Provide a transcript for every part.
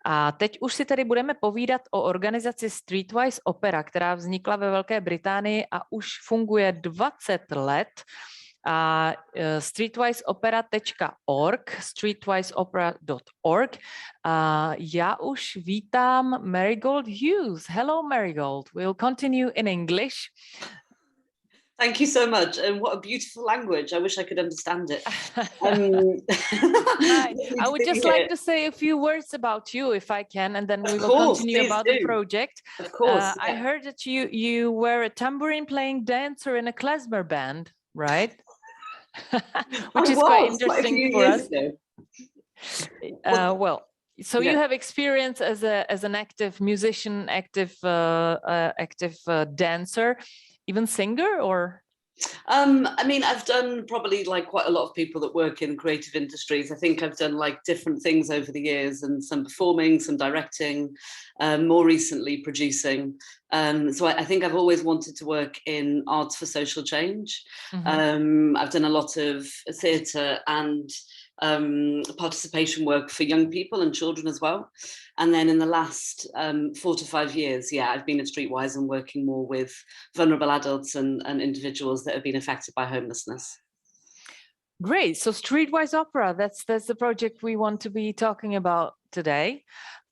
A teď už si tady budeme povídat o organizaci Streetwise Opera, která vznikla ve Velké Británii a už funguje 20 let. A streetwiseopera.org, streetwiseopera.org. Já už vítám Marigold Hughes. Hello, Marigold. We'll continue in English. Thank you so much. And what a beautiful language. I wish I could understand it. I would just like to say a few words about you, if I can, and then we will continue about the project. Of course. I heard that you were a tambourine playing dancer in a klezmer band, right? Which is quite interesting for us. You have experience as an active musician, active dancer, even singer, or? I mean, I've done probably like quite a lot of people that work in creative industries. I think I've done like different things over the years, and some performing, some directing, more recently producing. So I think I've always wanted to work in arts for social change. Mm-hmm. I've done a lot of theatre and participation work for young people and children as well. And then in the last 4 to 5 years, I've been at Streetwise and working more with vulnerable adults and individuals that have been affected by homelessness. Great. So Streetwise Opera, that's the project we want to be talking about today.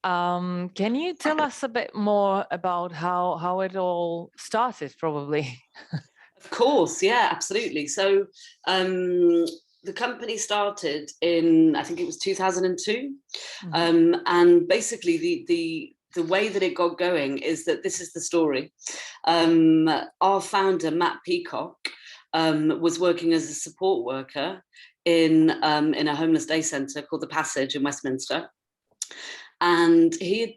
Can you tell us a bit more about how it all started, probably? Of course, yeah, absolutely. So the company started in, I think it was 2002. Mm-hmm. And basically the way that it got going is that this is the story. Our founder, Matt Peacock, was working as a support worker in a homeless day centre called The Passage in Westminster. And they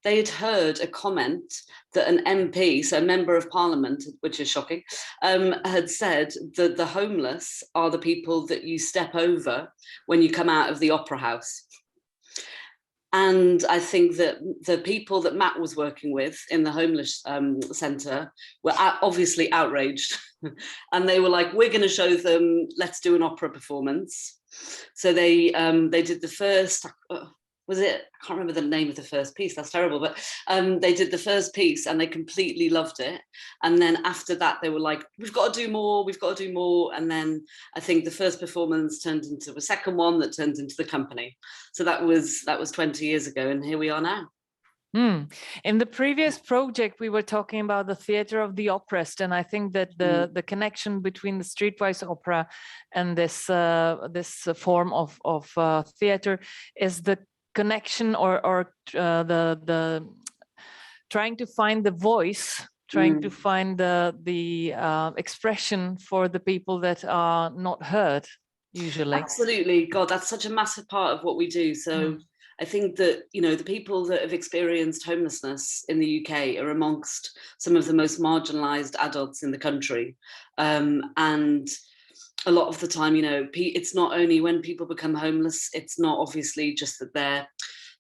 had heard a comment that an MP, so a member of parliament, which is shocking, had said that the homeless are the people that you step over when you come out of the opera house. And I think that the people that Matt was working with in the homeless centre were obviously outraged. And they were like, we're going to show them, let's do an opera performance. So they did the first... I can't remember the name of the first piece, that's terrible, but they did the first piece and they completely loved it. And then after that, they were like, we've got to do more. And then I think the first performance turned into a second one that turned into the company. So that was 20 years ago, and here we are now. In the previous project, we were talking about the theatre of the oppressed, and I think that the connection between the Streetwise Opera and this form of theatre is the connection or the trying to find the voice, to find the expression for the people that are not heard usually. Absolutely. God, that's such a massive part of what we do. So I think that, the people that have experienced homelessness in the UK are amongst some of the most marginalised adults in the country. And a lot of the time, it's not only when people become homeless, it's not obviously just that they're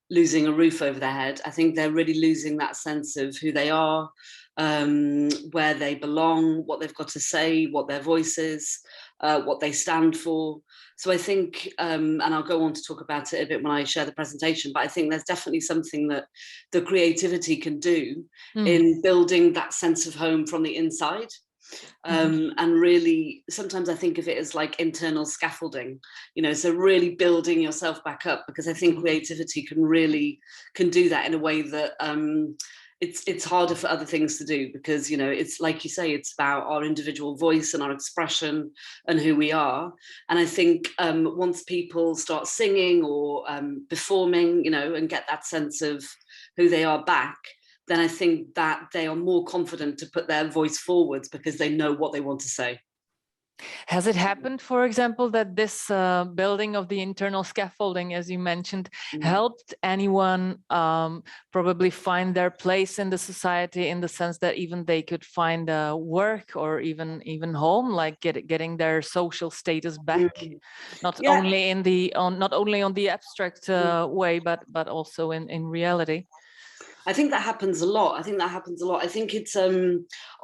losing a roof over their head. I think they're really losing that sense of who they are, where they belong, what they've got to say, what their voice is, what they stand for. So I think, and I'll go on to talk about it a bit when I share the presentation, but I think there's definitely something that the creativity can do in building that sense of home from the inside. And really, sometimes I think of it as like internal scaffolding, so really building yourself back up, because I think creativity can do that in a way that it's harder for other things to do, because, it's like you say, it's about our individual voice and our expression and who we are. And I think once people start singing or performing, and get that sense of who they are back, then I think that they are more confident to put their voice forwards because they know what they want to say. Has it happened, for example, that this building of the internal scaffolding, as you mentioned, helped anyone probably find their place in the society, in the sense that even they could find work or even home, like getting their social status back, not only on the abstract way, but also in reality? I think that happens a lot. I think it's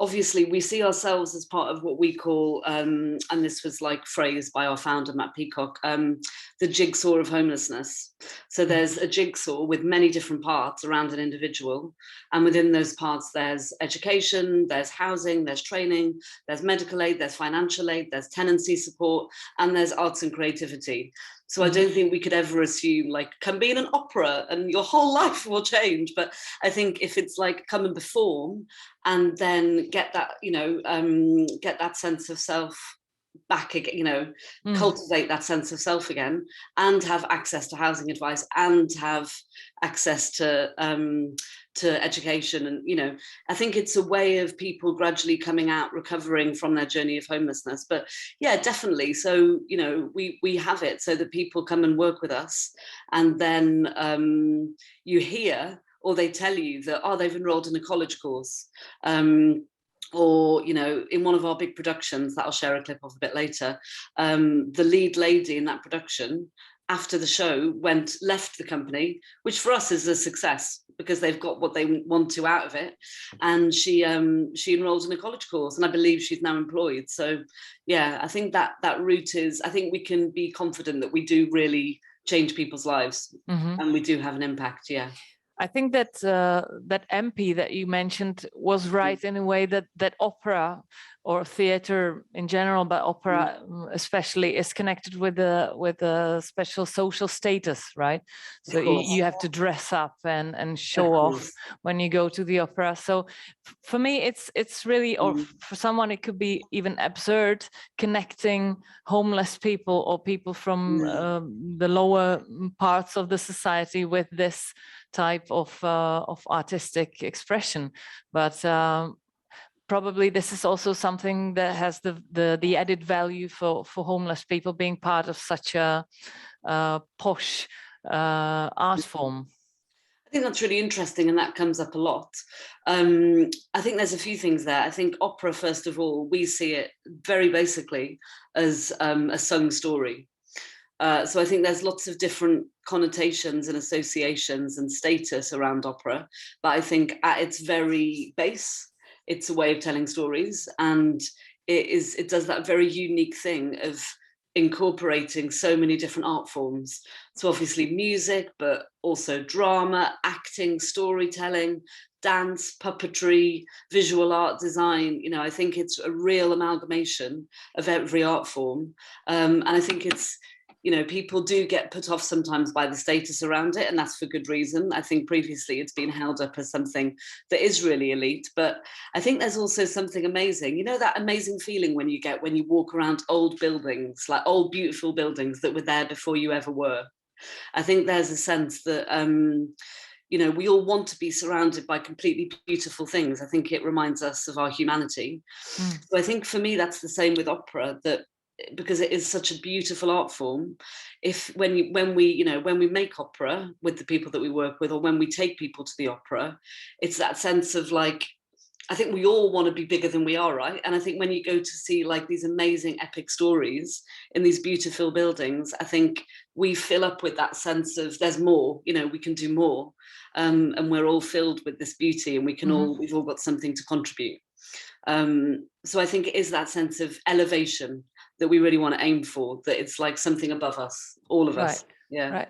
obviously we see ourselves as part of what we call, and this was like phrased by our founder, Matt Peacock, the jigsaw of homelessness. So there's a jigsaw with many different parts around an individual. And within those parts, there's education, there's housing, there's training, there's medical aid, there's financial aid, there's tenancy support, and there's arts and creativity. So I don't think we could ever assume like, come be in an opera and your whole life will change. But I think if it's like come and perform and then get that, get that sense of self back again, cultivate that sense of self again, and have access to housing advice and have access to education. And, I think it's a way of people gradually coming out, recovering from their journey of homelessness. But yeah, definitely. So, we have it so that people come and work with us, and then you hear, or they tell you that, they've enrolled in a college course. Or, in one of our big productions that I'll share a clip of a bit later, the lead lady in that production, after the show, left the company, which for us is a success because they've got what they want to out of it. And she enrolled in a college course, and I believe she's now employed. So yeah, I think that route is, I think we can be confident that we do really change people's lives, and we do have an impact. Yeah. I think that that MP that you mentioned was right in a way that opera or theater in general, but opera especially, is connected with a special social status, right? So you have to dress up and show off when you go to the opera. So for me, it's really, or for someone, it could be even absurd, connecting homeless people or people from the lower parts of the society with this type of artistic expression. But probably this is also something that has the added value for homeless people being part of such a posh art form. I think that's really interesting, and that comes up a lot. I think there's a few things there. I think opera, first of all, we see it very basically as a sung story. So I think there's lots of different connotations and associations and status around opera, but I think at its very base, it's a way of telling stories, and it does that very unique thing of incorporating so many different art forms. So obviously music, but also drama, acting, storytelling, dance, puppetry, visual art, design. I think it's a real amalgamation of every art form, and I think it's, people do get put off sometimes by the status around it, and that's for good reason. I think previously it's been held up as something that is really elite, but I think there's also something amazing. That amazing feeling when you walk around old buildings, like old beautiful buildings that were there before you ever were. I think there's a sense that we all want to be surrounded by completely beautiful things. I think it reminds us of our humanity. So I think for me that's the same with opera, that because it is such a beautiful art form, when we make opera with the people that we work with, or when we take people to the opera, it's that sense of like, I think we all want to be bigger than we are, right? And I think when you go to see like these amazing epic stories in these beautiful buildings, I think we fill up with that sense of there's more, we can do more, and we're all filled with this beauty, and we've all got something to contribute. So I think it is that sense of elevation that we really want to aim for, that it's like something above us, all of us. Yeah. Right.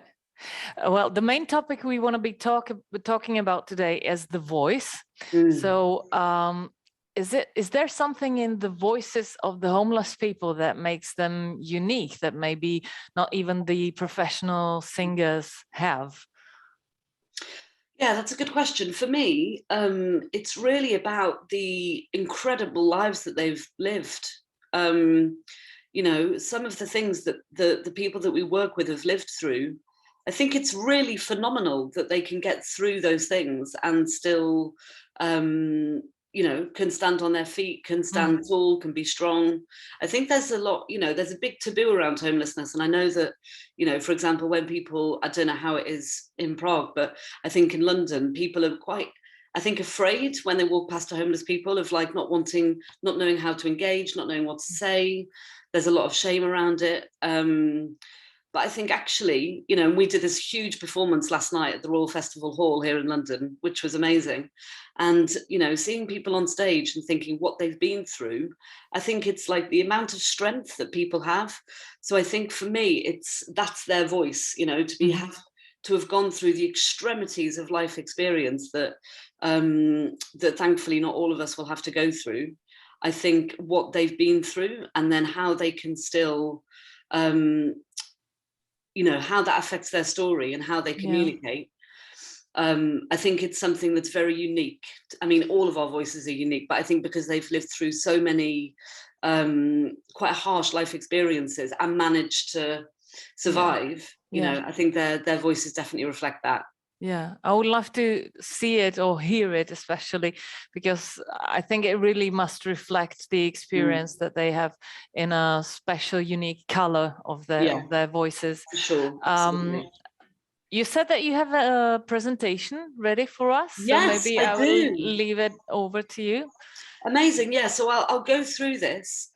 Well, the main topic we want to be talking about today is the voice. So is there something in the voices of the homeless people that makes them unique, that maybe not even the professional singers have? Yeah, that's a good question. For me, it's really about the incredible lives that they've lived. Some of the things that the people that we work with have lived through, I think it's really phenomenal that they can get through those things and still, can stand on their feet, can stand tall, can be strong. I think there's a lot, there's a big taboo around homelessness. And I know that, for example, when people, I don't know how it is in Prague, but I think in London, people are quite, I think, afraid when they walk past a homeless people of like not knowing how to engage, not knowing what to say. There's a lot of shame around it. But I think actually, you know, we did this huge performance last night at the Royal Festival Hall here in London, which was amazing. And, you know, seeing people on stage and thinking what they've been through, I think it's like the amount of strength that people have. So I think for me, that's their voice, you know, to have gone through the extremities of life experience that that thankfully not all of us will have to go through. I think what they've been through and then how they can still, you know, how that affects their story and how they communicate. I think it's something that's very unique. I mean, all of our voices are unique, but I think because they've lived through so many quite harsh life experiences and managed to survive, you know, I think their voices definitely reflect that. Yeah, I would love to see it or hear it, especially because I think it really must reflect the experience that they have in a special, unique color of their voices. For sure. You said that you have a presentation ready for us. Yes, so maybe I will leave it over to you. Amazing. Yeah, so I'll go through this.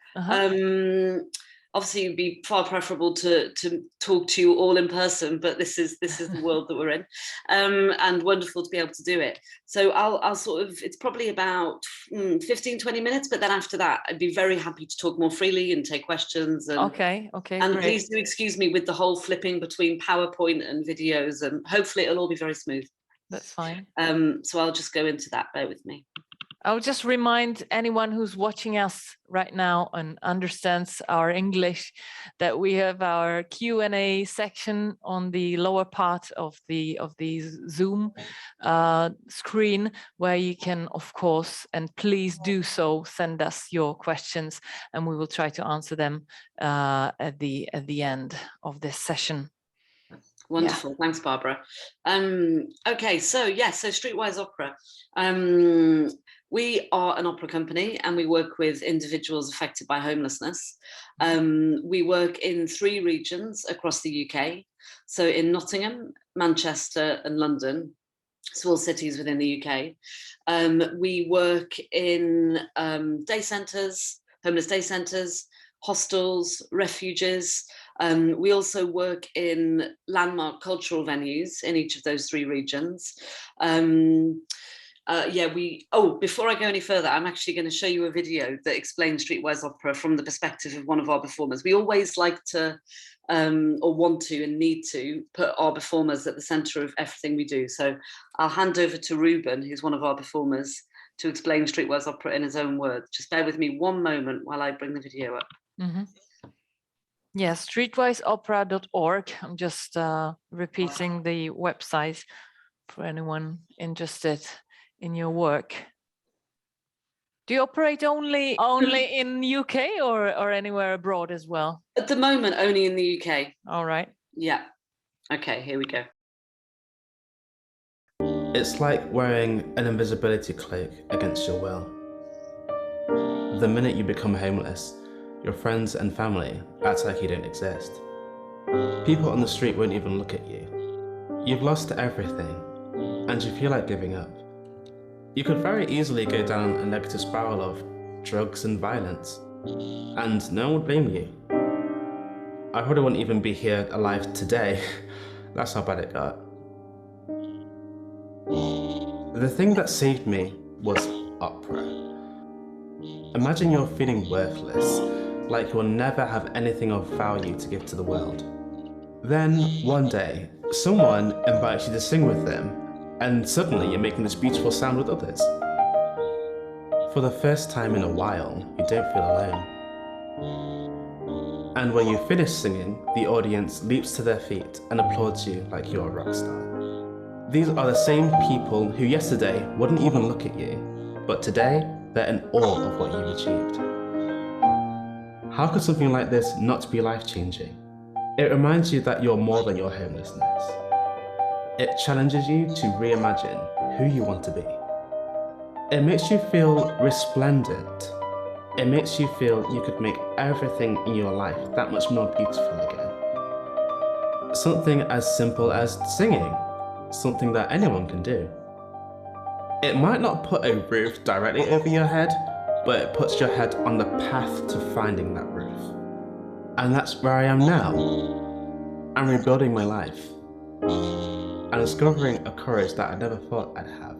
Obviously, it'd be far preferable to talk to you all in person, but this is the world that we're in, and wonderful to be able to do it. So I'll sort of, it's probably about 15, 20 minutes, but then after that, I'd be very happy to talk more freely and take questions. And, okay, and great. Please do excuse me with the whole flipping between PowerPoint and videos, and hopefully it'll all be very smooth. That's fine. So I'll just go into that, bear with me. I'll just remind anyone who's watching us right now and understands our English that we have our Q&A section on the lower part of the Zoom screen, where you can, of course, and please do so, send us your questions, and we will try to answer them at the end of this session. Wonderful. Thanks, Barbara. Okay, so Streetwise Opera. We are an opera company and we work with individuals affected by homelessness. We work in 3 regions across the UK. So in Nottingham, Manchester and London, small cities within the UK. We work in day centres, homeless day centres, hostels, refuges. We also work in landmark cultural venues in each of those 3 regions. Before I go any further, I'm actually going to show you a video that explains Streetwise Opera from the perspective of one of our performers. We always like to, or want to and need to, put our performers at the centre of everything we do. So I'll hand over to Ruben, who's one of our performers, to explain Streetwise Opera in his own words. Just bear with me one moment while I bring the video up. Yeah, streetwiseopera.org. I'm just repeating the website for anyone interested in your work. Do you operate only in UK or anywhere abroad as well? At the moment, only in the UK. All right. Yeah. Okay, here we go. It's like wearing an invisibility cloak against your will. The minute you become homeless, your friends and family act like you don't exist. People on the street won't even look at you. You've lost everything, and you feel like giving up. You could very easily go down a negative spiral of drugs and violence, and no one would blame you. I probably wouldn't even be here alive today. That's how bad it got. The thing that saved me was opera. Imagine you're feeling worthless, like you'll never have anything of value to give to the world. Then, one day, someone invites you to sing with them, and suddenly you're making this beautiful sound with others. For the first time in a while, you don't feel alone. And when you finish singing, the audience leaps to their feet and applauds you like you're a rock star. These are the same people who yesterday wouldn't even look at you, but today they're in awe of what you've achieved. How could something like this not be life-changing? It reminds you that you're more than your homelessness. It challenges you to reimagine who you want to be. It makes you feel resplendent. It makes you feel you could make everything in your life that much more beautiful again. Something as simple as singing, something that anyone can do. It might not put a roof directly over your head, but it puts your head on the path to finding that roof. And that's where I am now. I'm rebuilding my life. I'm discovering a courage that I never thought I'd have.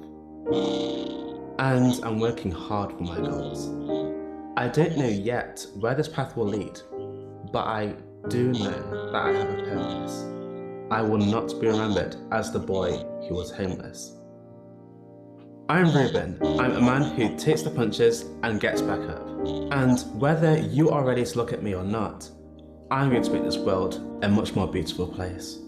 And I'm working hard for my goals. I don't know yet where this path will lead, but I do know that I have a purpose. I will not be remembered as the boy who was homeless. I'm Ruben. I'm a man who takes the punches and gets back up. And whether you are ready to look at me or not, I'm going to make this world a much more beautiful place.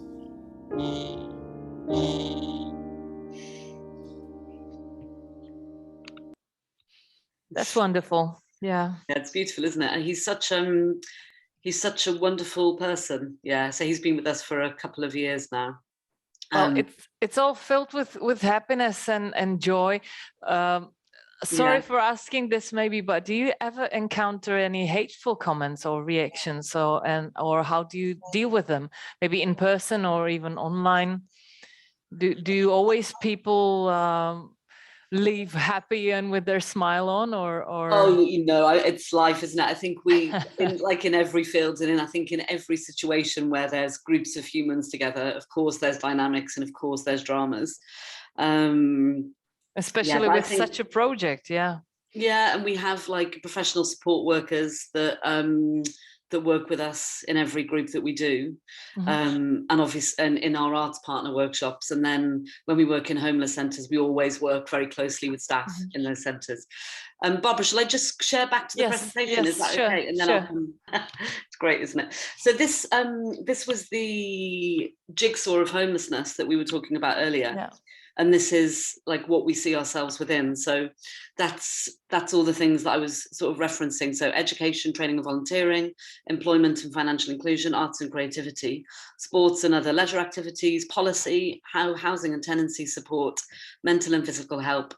That's wonderful. Yeah. Yeah, it's beautiful, isn't it? And he's such a wonderful person. Yeah, so he's been with us for a couple of years now. Well, it's all filled with happiness and joy. Sorry for asking this maybe, but do you ever encounter any hateful comments or reactions, or how do you deal with them? Maybe in person or even online? Do you always people leave happy and with their smile on, or? Oh, it's life, isn't it? I think in every field and I think in every situation where there's groups of humans together, of course there's dynamics and of course there's dramas. Especially with such a project, yeah. Yeah, and we have like professional support workers that work with us in every group that we do, and obviously, and in our arts partner workshops. And then when we work in homeless centres, we always work very closely with staff in those centres. Barbara, shall I just share back to the presentation? Is that okay? And then I'll come. It's great, isn't it? So this was the Jigsaw of Homelessness that we were talking about earlier. Yeah. And this is like what we see ourselves within. So that's all the things that I was sort of referencing. So education, training and volunteering, employment and financial inclusion, arts and creativity, sports and other leisure activities, policy, housing and tenancy support, mental and physical health,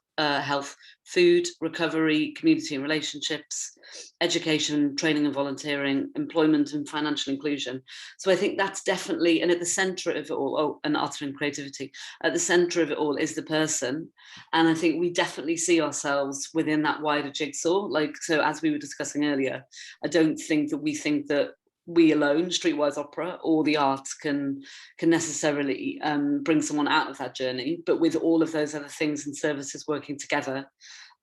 food, recovery, community and relationships, education, training and volunteering, employment and financial inclusion. So I think that's definitely, and at the centre of it all, and art and creativity, at the centre of it all is the person. And I think we definitely see ourselves within that wider jigsaw. Like, so as we were discussing earlier, I don't think that we think that we alone, Streetwise Opera, or the arts can necessarily bring someone out of that journey. But with all of those other things and services working together,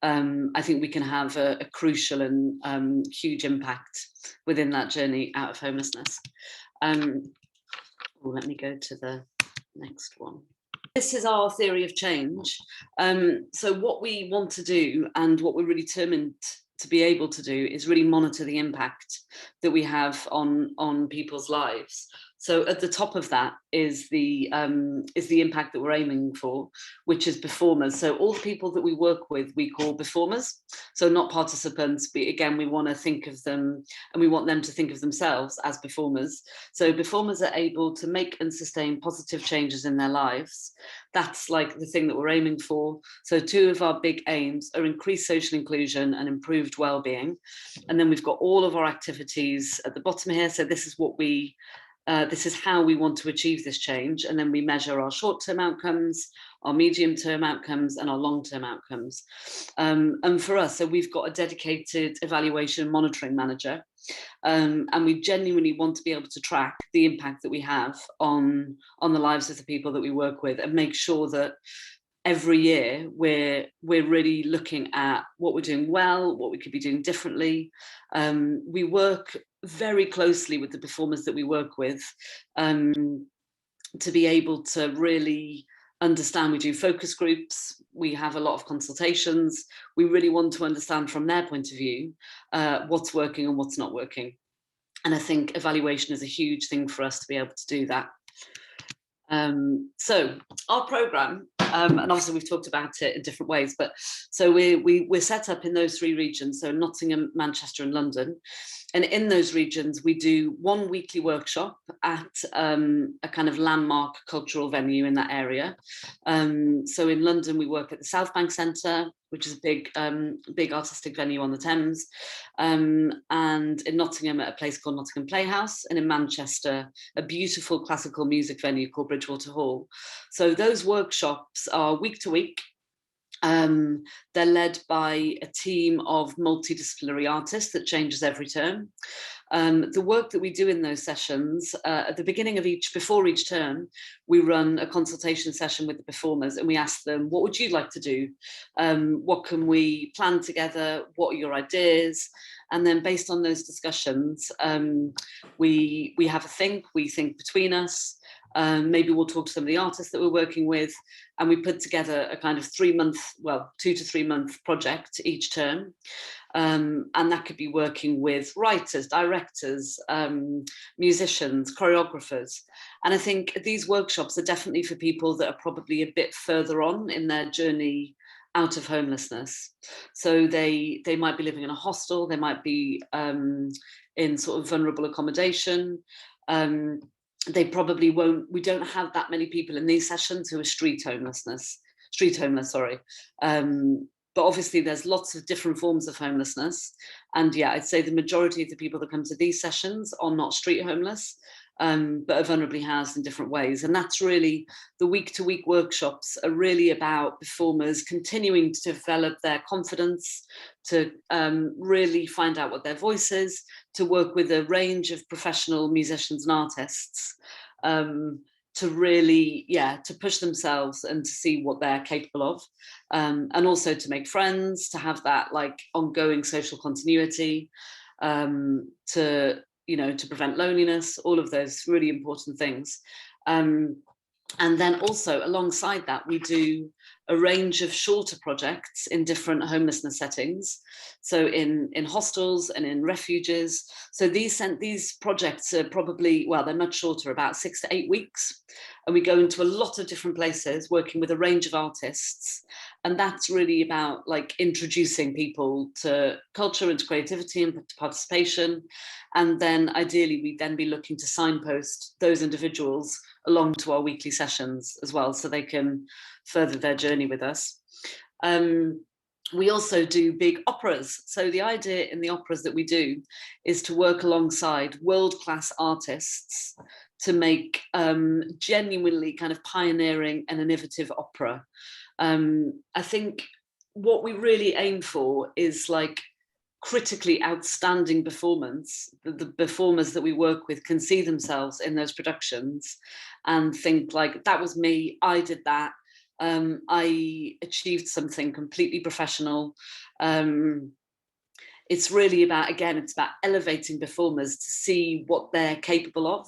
I think we can have a crucial and huge impact within that journey out of homelessness. Let me go to the next one. This is our theory of change. So what we want to do and what we're really determined to be able to do is really monitor the impact that we have on people's lives. So at the top of that is the impact that we're aiming for, which is performers. So all the people that we work with, we call performers. So not participants, but again, we want to think of them and we want them to think of themselves as performers. So performers are able to make and sustain positive changes in their lives. That's like the thing that we're aiming for. So two of our big aims are increased social inclusion and improved well-being. And then we've got all of our activities at the bottom here. So this is what this is how we want to achieve this change. And then we measure our short-term outcomes, our medium-term outcomes, and our long-term outcomes. And for us, so we've got a dedicated evaluation and monitoring manager. And we genuinely want to be able to track the impact that we have on the lives of the people that we work with and make sure that every year we're really looking at what we're doing well, what we could be doing differently. We work very closely with the performers that we work with to be able to really understand. We do focus groups, we have a lot of consultations. We really want to understand from their point of view what's working and what's not working. And I think evaluation is a huge thing for us to be able to do that. So our programme, and obviously we've talked about it in different ways, but so we're set up in those three regions, so Nottingham, Manchester and London. And in those regions, we do one weekly workshop at a kind of landmark cultural venue in that area. So in London, we work at the South Bank Centre, which is a big artistic venue on the Thames. And in Nottingham, at a place called Nottingham Playhouse. And in Manchester, a beautiful classical music venue called Bridgewater Hall. So those workshops are week to week. They're led by a team of multidisciplinary artists that changes every term. The work that we do in those sessions, at the beginning of before each term, we run a consultation session with the performers and we ask them, what would you like to do? What can we plan together? What are your ideas? And then based on those discussions, we have a think, we think between us. Maybe we'll talk to some of the artists that we're working with, and we put together a kind of 2 to 3 month project each term. And that could be working with writers, directors, musicians, choreographers. And I think these workshops are definitely for people that are probably a bit further on in their journey out of homelessness. So they might be living in a hostel, they might be in sort of vulnerable accommodation. They probably won't, we don't have that many people in these sessions who are street homeless, sorry. But obviously there's lots of different forms of homelessness. And yeah, I'd say the majority of the people that come to these sessions are not street homeless, but are vulnerably housed in different ways. And that's really, the week-to-week workshops are really about performers continuing to develop their confidence, to really find out what their voice is, to work with a range of professional musicians and artists, to really, to push themselves and to see what they're capable of. And also to make friends, to have that like ongoing social continuity, to prevent loneliness, all of those really important things. And then also alongside that, we do a range of shorter projects in different homelessness settings. So in hostels and in refuges. So these projects are probably, well, they're much shorter, about 6 to 8 weeks. And we go into a lot of different places working with a range of artists. And that's really about like introducing people to culture and to creativity and to participation. And then ideally, we'd then be looking to signpost those individuals along to our weekly sessions as well, so they can further their journey with us. We also do big operas. So the idea in the operas that we do is to work alongside world-class artists to make genuinely kind of pioneering and innovative opera. I think what we really aim for is like critically outstanding performance. The performers that we work with can see themselves in those productions and think like, that was me, I did that. I achieved something completely professional. It's really about, again, it's about elevating performers to see what they're capable of,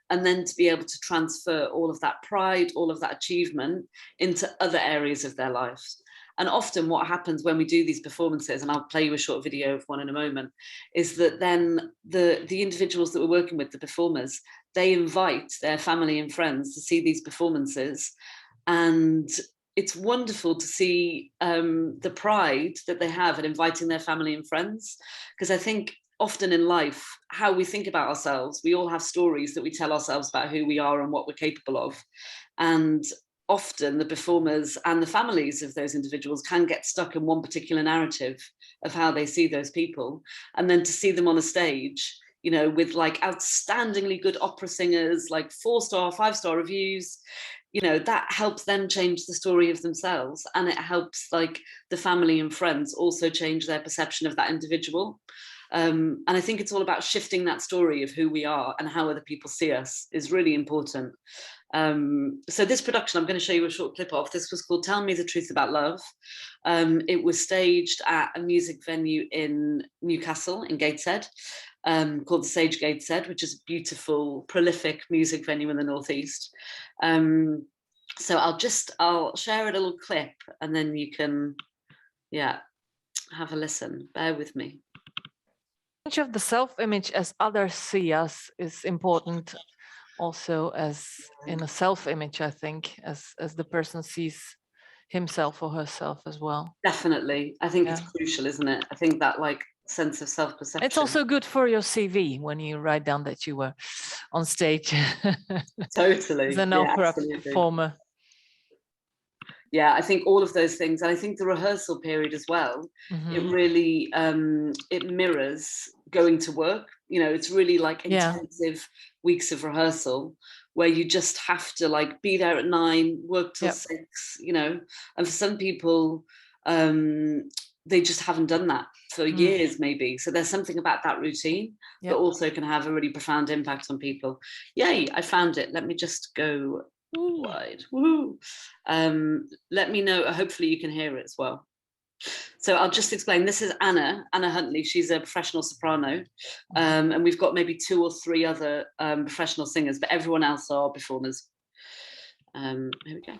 and then to be able to transfer all of that pride, all of that achievement into other areas of their lives. And often what happens when we do these performances, and I'll play you a short video of one in a moment, is that then the individuals that we're working with, the performers, they invite their family and friends to see these performances. And it's wonderful to see the pride that they have in inviting their family and friends. Because I think often in life, how we think about ourselves, we all have stories that we tell ourselves about who we are and what we're capable of. And often the performers and the families of those individuals can get stuck in one particular narrative of how they see those people. And then to see them on a stage, you know, with like outstandingly good opera singers, like 4-star, 5-star reviews, you know, that helps them change the story of themselves. And it helps like the family and friends also change their perception of that individual. And I think it's all about shifting that story of who we are and how other people see us is really important. So this production I'm going to show you a short clip of. This was called Tell Me the Truth About Love. It was staged at a music venue in Newcastle in Gateshead, called the Sage Gateshead, which is a beautiful, prolific music venue in the northeast. So I'll share a little clip and then you can, have a listen. Bear with me. Of the self-image as others see us is important, also as in a self-image, I think, as the person sees himself or herself as well. Definitely. I think it's crucial, isn't it? I think that like sense of self-perception. It's also good for your CV when you write down that you were on stage. Totally. As an opera performer. Yeah, I think all of those things, and I think the rehearsal period as well, it really, it mirrors going to work. You know, it's really like intensive weeks of rehearsal where you just have to like be there at 9, work till 6, you know. And for some people, they just haven't done that for years, maybe. So there's something about that routine that also can have a really profound impact on people. Yay, I found it. Let me just go wide. Woo. Let me know. Hopefully you can hear it as well. So I'll just explain. This is Anna Huntley. She's a professional soprano. And we've got maybe 2 or 3 other professional singers, but everyone else are performers. Here we go.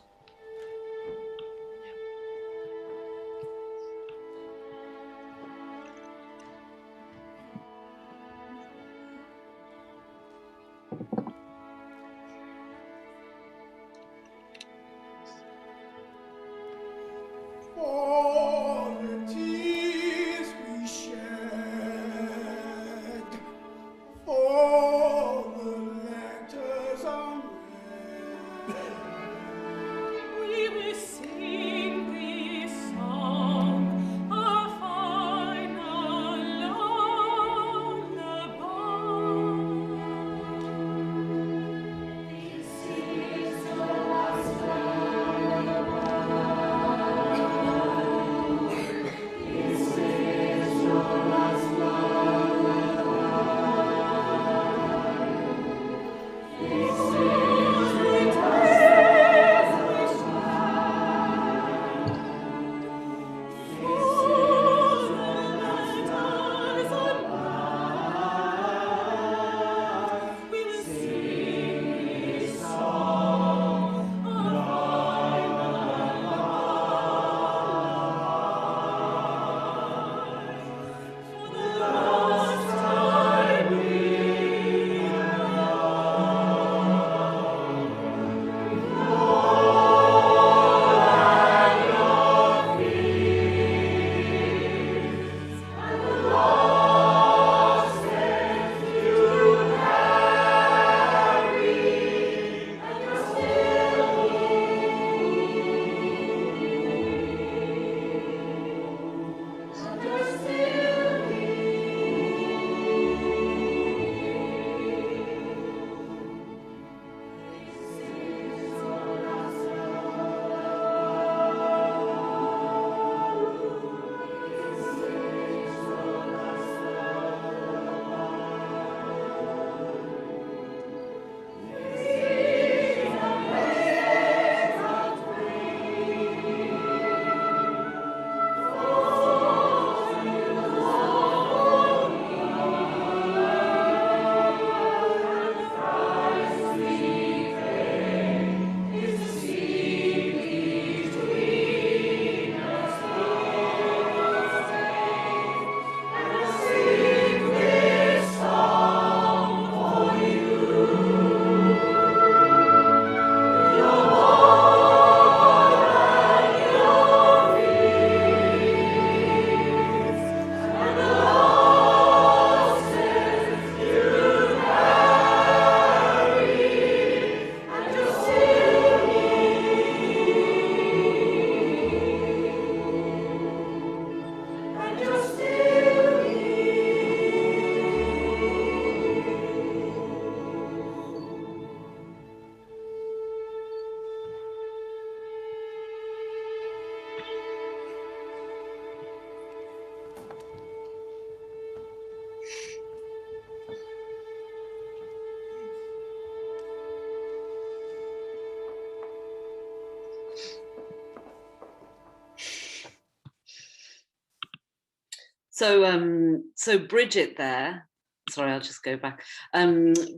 So Bridget there, sorry, I'll just go back.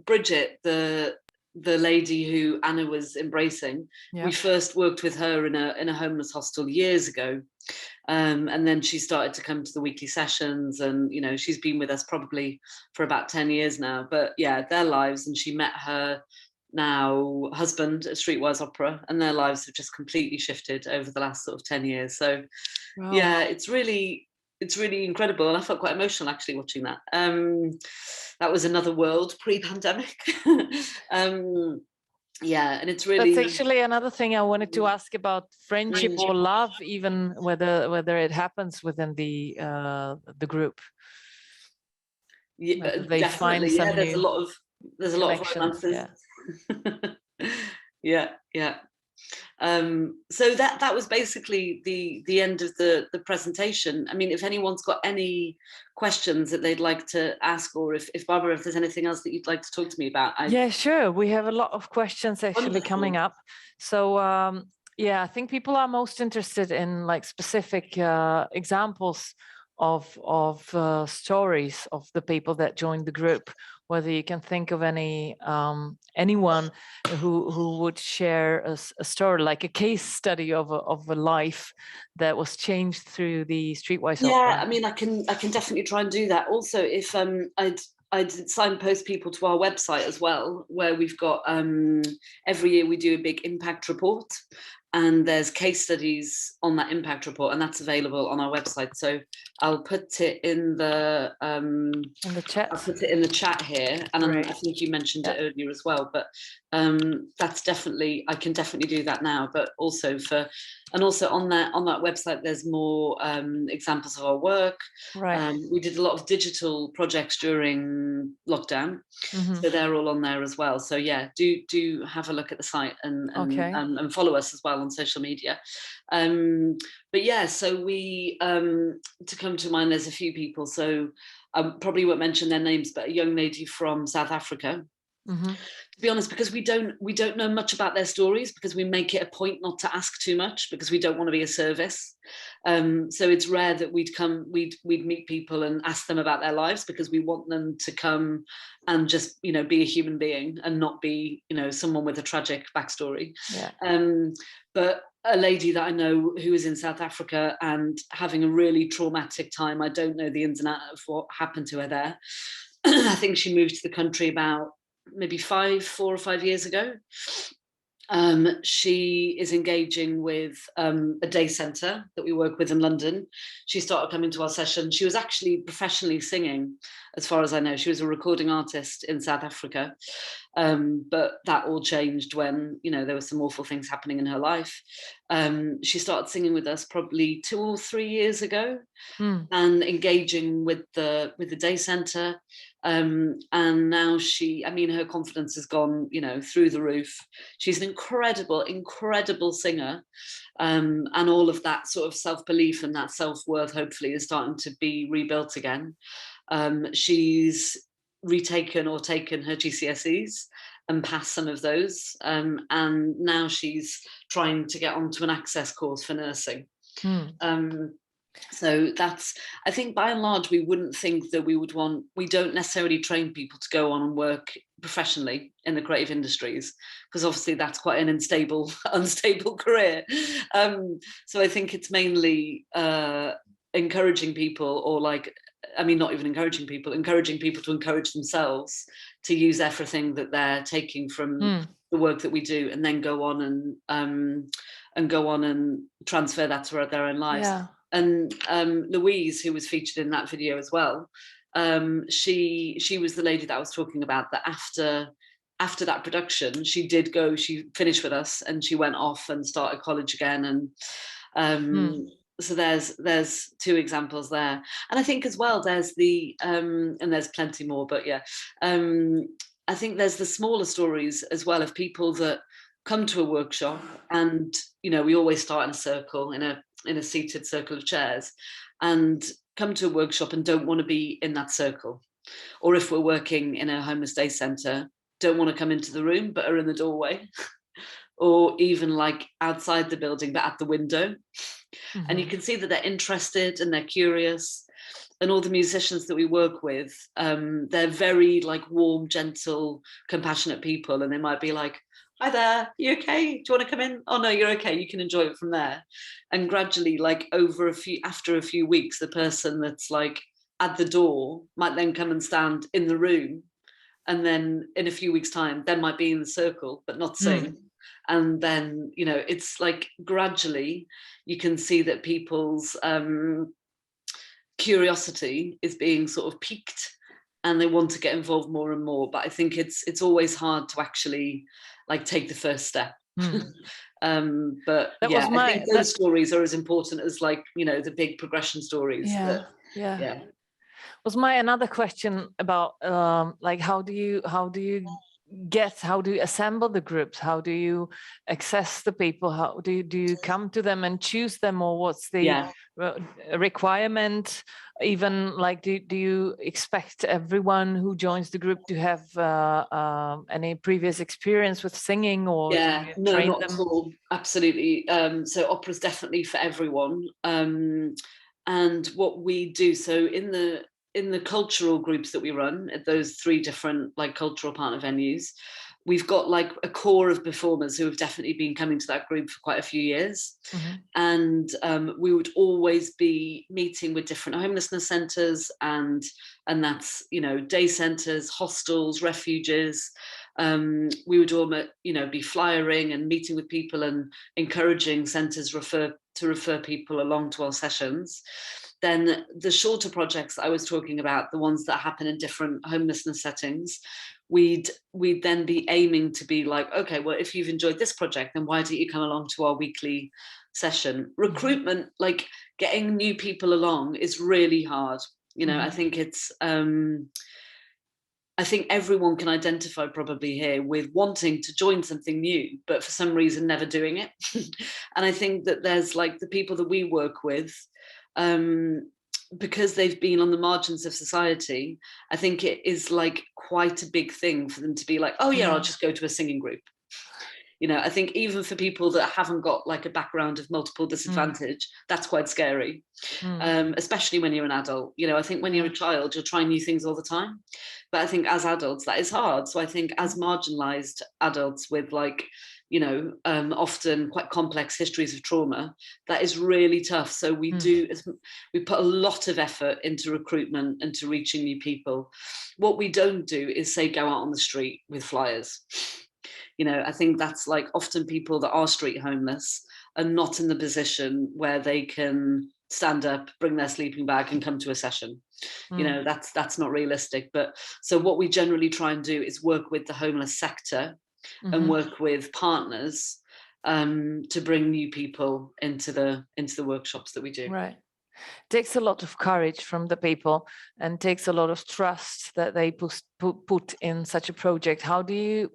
Bridget, the lady who Anna was embracing, we first worked with her in a homeless hostel years ago. And then she started to come to the weekly sessions, and you know, she's been with us probably for about 10 years now. But yeah, their lives, and she met her now husband at Streetwise Opera, and their lives have just completely shifted over the last sort of 10 years. So yeah, it's really incredible, and I felt quite emotional actually watching that. That was another world pre-pandemic. Yeah, and it's really, that's actually another thing I wanted to ask about friendship or love, even whether it happens within the group. Yeah, they find some there's a lot of There's a lot of connections, romances. Yeah. So that was basically the end of the presentation. I mean, if anyone's got any questions that they'd like to ask, or if Barbara, if there's anything else that you'd like to talk to me about. Yeah, sure. We have a lot of questions actually coming up. So yeah, I think people are most interested in like specific examples of stories of the people that joined the group. Whether you can think of any anyone who would share a story, like a case study of a life that was changed through the Streetwise Opera. Yeah, I mean, I can definitely try and do that. Also, if I'd signpost people to our website as well, where we've got every year we do a big impact report, and there's case studies on that impact report, and that's available on our website. So I'll put it in the chat. I'll put it in the chat here, and I think you mentioned it earlier as well. But that's definitely, I can definitely do that now. But also on that website, there's more examples of our work. Right. We did a lot of digital projects during lockdown, so they're all on there as well. So yeah, do have a look at the site and follow us as well on social media. But yeah, so we to come to mind, there's a few people. So I probably won't mention their names, but a young lady from South Africa. To be honest, because we don't know much about their stories, because we make it a point not to ask too much, because we don't want to be a service. So it's rare that we'd meet people and ask them about their lives, because we want them to come and just, you know, be a human being and not be, you know, someone with a tragic backstory. But a lady that I know who is in South Africa and having a really traumatic time. I don't know the ins and outs of what happened to her there. I think she moved to the country about maybe 4 or 5 years ago. She is engaging with a day centre that we work with in London. She started coming to our session. She was actually professionally singing, as far as I know. She was a recording artist in South Africa. But that all changed when, you know, there were some awful things happening in her life. She started singing with us probably 2 or 3 years ago, and engaging with the day centre. And now her confidence has gone, you know, through the roof. She's an incredible singer. And all of that sort of self-belief and that self-worth hopefully is starting to be rebuilt again. She's taken her GCSEs and passed some of those. And now she's trying to get onto an access course for nursing. So that's, I think by and large, we wouldn't think that we don't necessarily train people to go on and work professionally in the creative industries, because obviously that's quite an unstable career. So I think it's mainly encouraging people, or not even encouraging people to encourage themselves to use everything that they're taking from the work that we do, and then go on and transfer that to their own lives. Yeah. And Louise, who was featured in that video as well, she was the lady that I was talking about, that after that production, she finished with us and she went off and started college again. And so there's 2 examples there. And I think as well, there's and there's plenty more, but yeah, I think there's the smaller stories as well of people that come to a workshop, and, you know, we always start in a circle, in a seated circle of chairs, and come to a workshop and don't want to be in that circle. Or if we're working in a homeless day centre, don't want to come into the room but are in the doorway, or even like outside the building but at the window. And you can see that they're interested and they're curious. And all the musicians that we work with, they're very like warm, gentle, compassionate people, and they might be like, "Hi there, you okay? Do you want to come in? Oh no, you're okay, you can enjoy it from there." And gradually, like after a few weeks, the person that's like at the door might then come and stand in the room, and then in a few weeks' time, they might be in the circle but not sing. And then, you know, it's like gradually you can see that people's curiosity is being sort of piqued, and they want to get involved more and more. But I think it's always hard to actually like take the first step. But I think those stories are as important as, like, you know, the big progression stories. Yeah. Was my another question about like how do you assemble the groups? How do you access the people? How do you come to them and choose them, or what's the requirement? Even like, do you expect everyone who joins the group to have any previous experience with singing, or do you no, train not them? at all. Absolutely. So opera's definitely for everyone. And what we do, so in the cultural groups that we run at those 3 different like cultural partner venues, we've got like a core of performers who have definitely been coming to that group for quite a few years. And we would always be meeting with different homelessness centres, and that's, you know, day centres, hostels, refuges. We would all, you know, be flyering and meeting with people and encouraging centres to refer people along to our sessions. Then the shorter projects that I was talking about, the ones that happen in different homelessness settings, we'd then be aiming to be like, okay, well, if you've enjoyed this project, then why don't you come along to our weekly session? Recruitment, like getting new people along, is really hard. You know, I think it's I think everyone can identify probably here with wanting to join something new, but for some reason never doing it. And I think that there's like the people that we work with, because they've been on the margins of society, I think it is like quite a big thing for them to be like, oh yeah, I'll just go to a singing group. You know, I think even for people that haven't got like a background of multiple disadvantage, that's quite scary, especially when you're an adult. You know, I think when you're a child, you're trying new things all the time. But I think as adults, that is hard. So I think as marginalized adults with like, you know, often quite complex histories of trauma, that is really tough. So we put a lot of effort into recruitment and to reaching new people. What we don't do is say go out on the street with flyers. You know, I think that's like often people that are street homeless are not in the position where they can stand up, bring their sleeping bag and come to a session. You know, that's not realistic. But so what we generally try and do is work with the homeless sector and work with partners to bring new people into the workshops that we do. Right. Takes a lot of courage from the people and takes a lot of trust that they put in such a project. How do you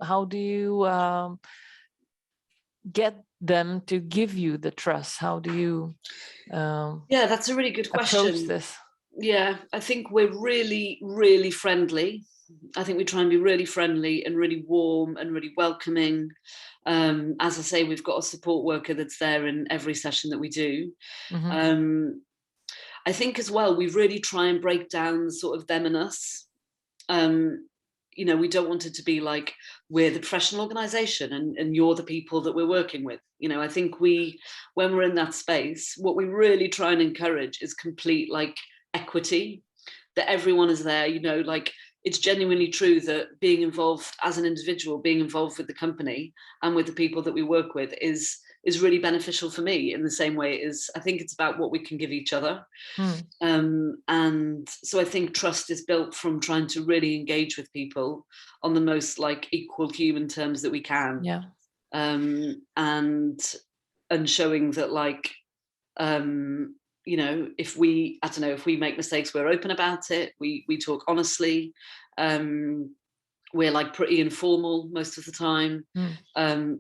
get them to give you the trust? How do you that's a really good question. Approach this? Yeah, I think we're really, really friendly. I think we try and be really friendly and really warm and really welcoming. As I say, we've got a support worker that's there in every session that we do. I think as well, we really try and break down sort of them and us. You know, we don't want it to be like we're the professional organisation and you're the people that we're working with. You know, I think when we're in that space, what we really try and encourage is complete like equity, that everyone is there. You know, like it's genuinely true that being involved as an individual, being involved with the company and with the people that we work with is really beneficial for me in the same way as I think it's about what we can give each other. And so I think trust is built from trying to really engage with people on the most like equal human terms that we can. Yeah. And showing that like, you know, if we make mistakes, we're open about it. We talk honestly. We're like pretty informal most of the time.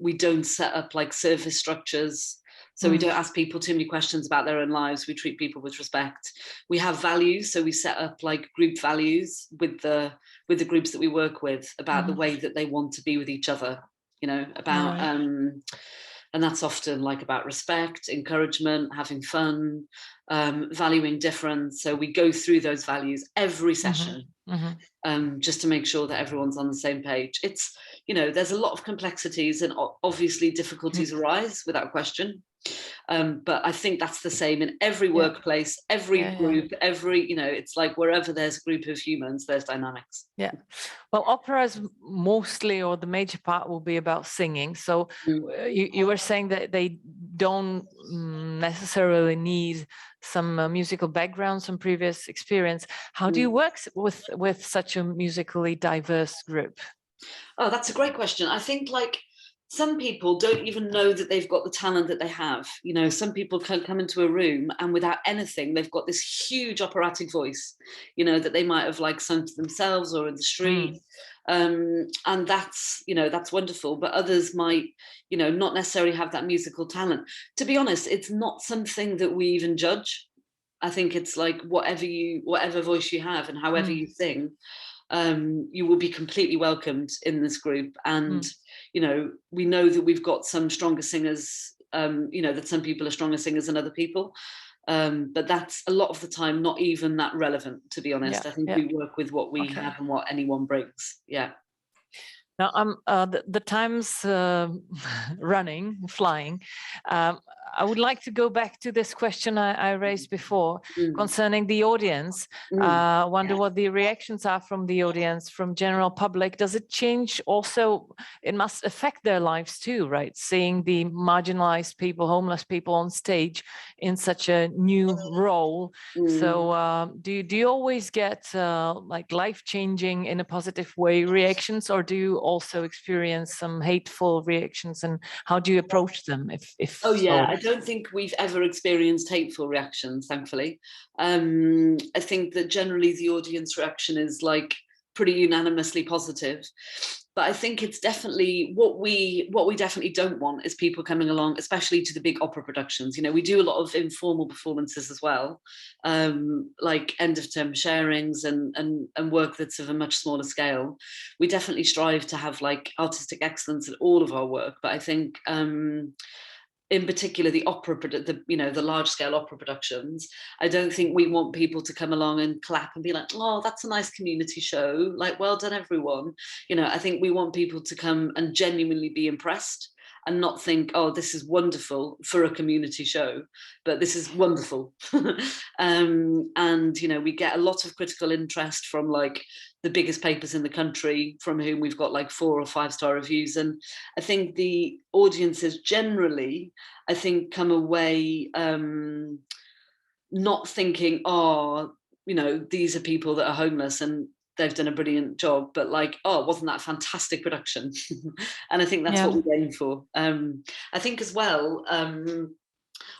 We don't set up like service structures. So we don't ask people too many questions about their own lives. We treat people with respect. We have values. So we set up like group values with the groups that we work with about the way that they want to be with each other, you know, about, and that's often like about respect, encouragement, having fun, valuing difference. So we go through those values every session. Just to make sure that everyone's on the same page. It's, you know, there's a lot of complexities and obviously difficulties arise without question. But I think that's the same in every workplace, every group, every, you know, it's like wherever there's a group of humans, there's dynamics. Yeah. Well, opera is mostly, or the major part will be about singing. So you were saying that they don't necessarily need some musical background, some previous experience. How do you work with such a musically diverse group? Oh, that's a great question. I think like some people don't even know that they've got the talent that they have. You know, some people can come into a room and without anything, they've got this huge operatic voice, you know, that they might have like sung to themselves or in the street. And that's, you know, that's wonderful. But others might, you know, not necessarily have that musical talent. To be honest, it's not something that we even judge. I think it's like whatever voice you have and however you sing, you will be completely welcomed in this group. And you know, we know that we've got some stronger singers, you know, that some people are stronger singers than other people, but that's a lot of the time not even that relevant, to be honest. I think we work with what we have and what anyone brings. Now the time's flying. I would like to go back to this question I raised before concerning the audience. Wonder what the reactions are from the audience, from general public. Does it change also? It must affect their lives too, right? Seeing the marginalized people, homeless people on stage in such a new role. So do you always get like life-changing in a positive way reactions, or do you also experience some hateful reactions, and how do you approach them? If I don't think we've ever experienced hateful reactions, thankfully. I think that generally the audience reaction is like pretty unanimously positive. But I think it's definitely what we definitely don't want is people coming along, especially to the big opera productions. You know, we do a lot of informal performances as well, like end of term sharings and work that's of a much smaller scale. We definitely strive to have like artistic excellence in all of our work, but I think in particular the large scale opera productions, I don't think we want people to come along and clap and be like, oh, that's a nice community show, like, well done everyone. You know, I think we want people to come and genuinely be impressed and not think, oh, this is wonderful for a community show, but this is wonderful. And you know, we get a lot of critical interest from like the biggest papers in the country, from whom we've got like 4 or 5 star reviews. And I think the audiences generally, I think, come away not thinking, oh, you know, these are people that are homeless and they've done a brilliant job, but like, oh, wasn't that a fantastic production? And I think that's what we're aiming for. I think as well,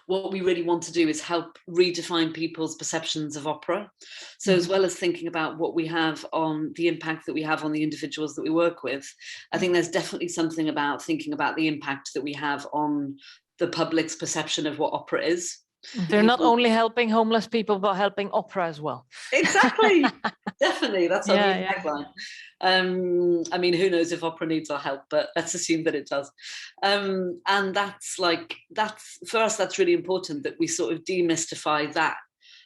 what we really want to do is help redefine people's perceptions of opera. So as well as thinking about what we have on the impact that we have on the individuals that we work with, I think there's definitely something about thinking about the impact that we have on the public's perception of what opera is. They're not only helping homeless people, but helping opera as well. Exactly. Definitely. That's our new tagline. I mean, who knows if opera needs our help, but let's assume that it does. And that's for us, that's really important, that we sort of demystify that.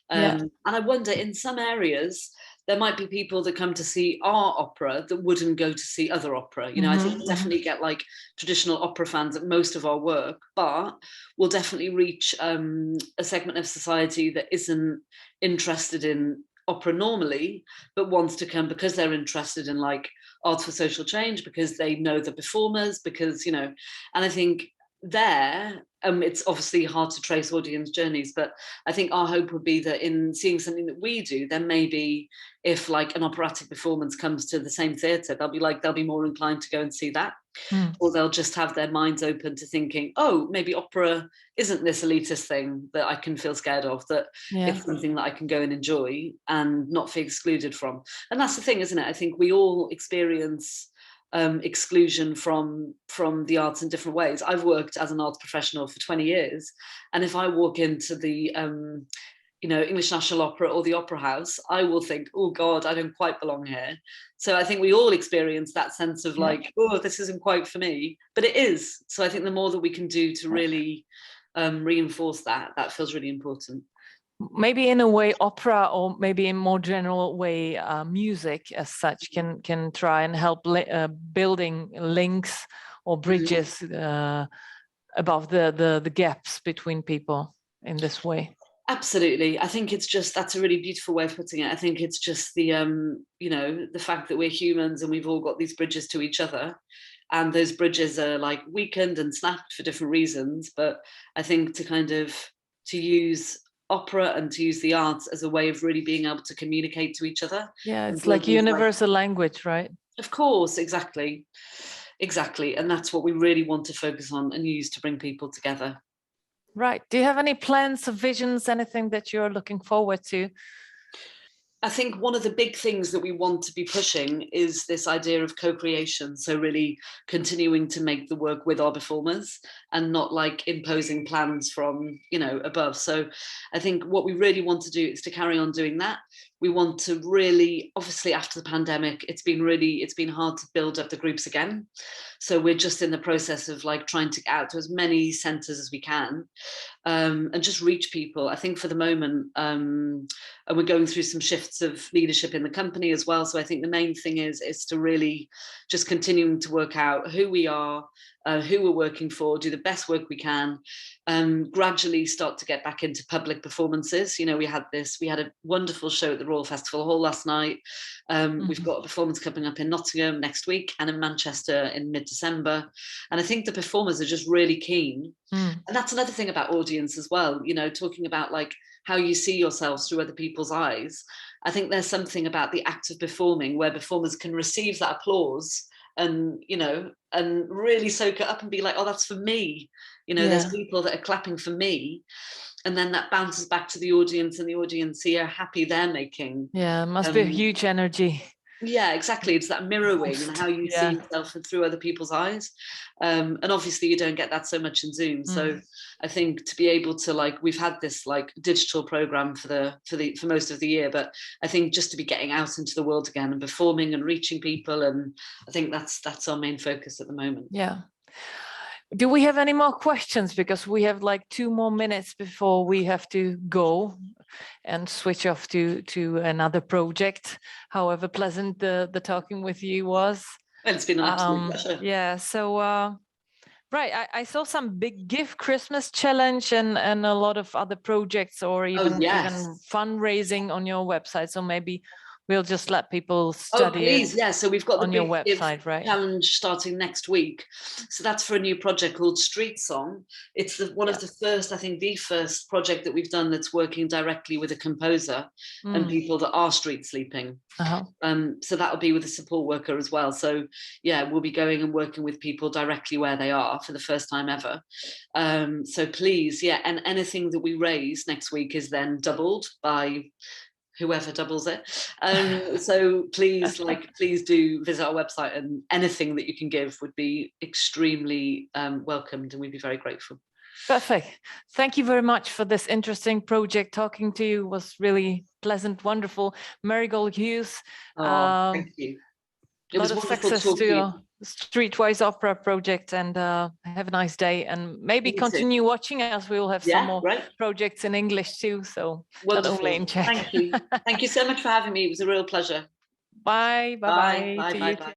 And I wonder, in some areas, there might be people that come to see our opera that wouldn't go to see other opera. You know, I think we'll definitely get like traditional opera fans at most of our work, but we'll definitely reach a segment of society that isn't interested in opera normally, but wants to come because they're interested in like arts for social change, because they know the performers, because, you know, and I think there, it's obviously hard to trace audience journeys, but I think our hope would be that in seeing something that we do, then maybe if like an operatic performance comes to the same theatre, they'll be more inclined to go and see that. Or they'll just have their minds open to thinking, oh, maybe opera isn't this elitist thing that I can feel scared of, that it's something that I can go and enjoy and not feel excluded from. And that's the thing, isn't it? I think we all experience exclusion from the arts in different ways. I've worked as an arts professional for 20 years, and if I walk into the English National Opera or the Opera House, I will think, oh God, I don't quite belong here. So I think we all experience that sense of like, oh, this isn't quite for me, but it is. So I think the more that we can do to really reinforce that feels really important. Maybe in a way opera, or maybe in more general way music as such, can try and help building links or bridges above the gaps between people in this way. Absolutely. I think it's just, that's a really beautiful way of putting it. I think it's just the the fact that we're humans and we've all got these bridges to each other, and those bridges are like weakened and snapped for different reasons. But I think to use opera and to use the arts as a way of really being able to communicate to each other. Yeah, it's like universal language, right? Of course, exactly. Exactly. And that's what we really want to focus on and use to bring people together. Right. Do you have any plans or visions, anything that you're looking forward to? I think one of the big things that we want to be pushing is this idea of co-creation. So really continuing to make the work with our performers and not like imposing plans from, above. So I think what we really want to do is to carry on doing that. We want to really, obviously after the pandemic, it's been hard to build up the groups again. So we're just in the process of like trying to get out to as many centres as we can, and just reach people. I think for the moment, and we're going through some shifts of leadership in the company as well. So I think the main thing is to really just continuing to work out who we are, who we're working for, do the best work we can, gradually start to get back into public performances. We had a wonderful show at the Royal Festival Hall last night. We've got a performance coming up in Nottingham next week and in Manchester in mid-December. And I think the performers are just really keen. And that's another thing about audience as well, talking about like how you see yourselves through other people's eyes. I think there's something about the act of performing where performers can receive that applause and and really soak it up and be like, oh, that's for me. There's people that are clapping for me, and then that bounces back to the audience, and the audience see how happy they're making. It must be a huge energy. Yeah, exactly. It's that mirroring and how you see yourself through other people's eyes. And obviously you don't get that so much in Zoom. So I think to be able to we've had this digital program for most of the year, but I think just to be getting out into the world again and performing and reaching people. And I think that's our main focus at the moment. Yeah. Do we have any more questions? Because we have 2 more minutes before we have to go and switch off to another project, however pleasant the talking with you was. Well, it's been an absolute pleasure. Yeah, so right, I saw some big gift Christmas challenge and a lot of other projects, or even fundraising on your website. So maybe we'll just let people study it. Yeah. So we've got the on big your website, right? challenge starting next week. So that's for a new project called Street Song. It's one of the first, I think, the first project that we've done that's working directly with a composer and people that are street sleeping. So that'll be with a support worker as well. So yeah, we'll be going and working with people directly where they are for the first time ever. So please, and anything that we raise next week is then doubled by whoever doubles it. So please, please do visit our website, and anything that you can give would be extremely welcomed, and we'd be very grateful. Perfect. Thank you very much for this interesting project. Talking to you was really pleasant, wonderful. Marigold HUGHES. Thank you. A lot of success to your Streetwise Opera project, and have a nice day, and maybe continue watching us. We will have some more projects in English too, so wonderful. Not only in Czech. Thank you. Thank you so much for having me. It was a real pleasure. Bye. Bye. Bye. Bye.